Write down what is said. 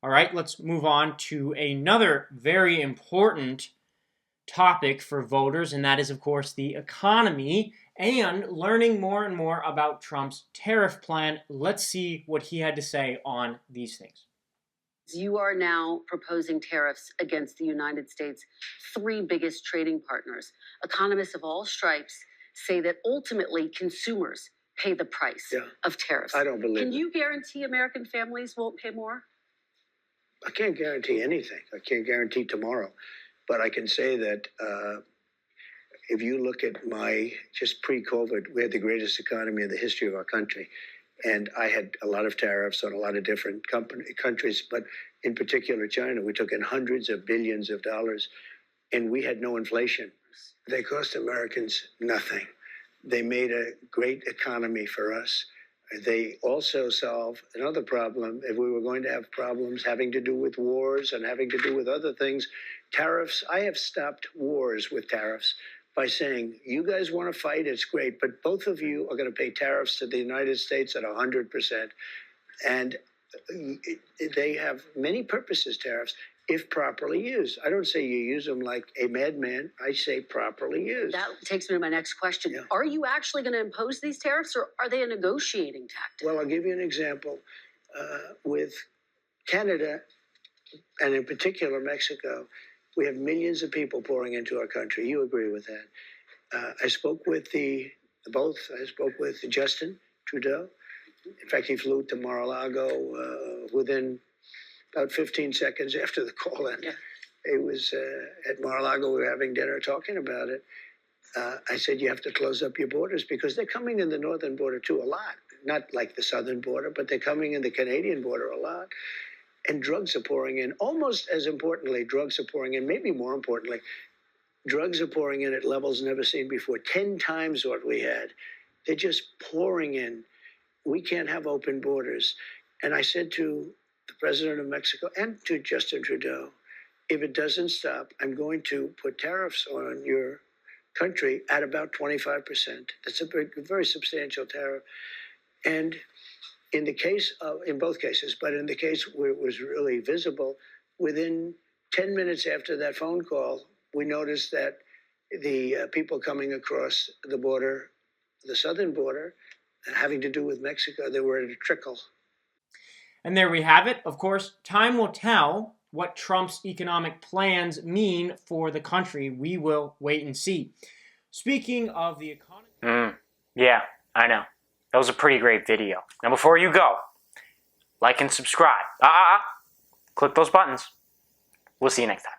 All right, let's move on to another very important topic for voters, and that is, of course, the economy and learning more and more about Trump's tariff plan. Let's see what he had to say on these things. You are now proposing tariffs against the United States' three biggest trading partners. Economists of all stripes say that ultimately consumers pay the price of tariffs. I don't believe it. Can you guarantee American families won't pay more? I can't guarantee anything. I can't guarantee tomorrow. But I can say that if you look at just pre-COVID, we had the greatest economy in the history of our country. And I had a lot of tariffs on a lot of different countries, but in particular China. We took in hundreds of billions of dollars, and we had no inflation. They cost Americans nothing. They made a great economy for us. They also solve another problem. If we were going to have problems having to do with wars and having to do with other things, tariffs, I have stopped wars with tariffs by saying, you guys want to fight, it's great, but both of you are going to pay tariffs to the United States at 100%. And they have many purposes, tariffs, if properly used. I don't say you use them like a madman. I say properly used. That takes me to my next question. Yeah. Are you actually going to impose these tariffs, or are they a negotiating tactic? Well, I'll give you an example. With Canada, and in particular Mexico, we have millions of people pouring into our country. You agree with that? I spoke with I spoke with Justin Trudeau. In fact, he flew to Mar-a-Lago within about 15 seconds after the call ended. Yeah. It was at Mar-a-Lago, we were having dinner talking about it. I said, you have to close up your borders because they're coming in the northern border too a lot. Not like the southern border, but they're coming in the Canadian border a lot. And drugs are pouring in. Almost as importantly, drugs are pouring in, maybe more importantly, drugs are pouring in at levels never seen before, 10 times what we had. They're just pouring in. We can't have open borders. And I said to the president of Mexico and to Justin Trudeau, if it doesn't stop, I'm going to put tariffs on your country at about 25%. That's a very substantial tariff. And in both cases, but in the case where it was really visible, within 10 minutes after that phone call, we noticed that the people coming across the border, the southern border, having to do with Mexico, they were at a trickle. And there we have it. Of course, time will tell what Trump's economic plans mean for the country. We will wait and see. Speaking of the economy... Yeah, I know. That was a pretty great video. Now before you go, like and subscribe. Click those buttons. We'll see you next time.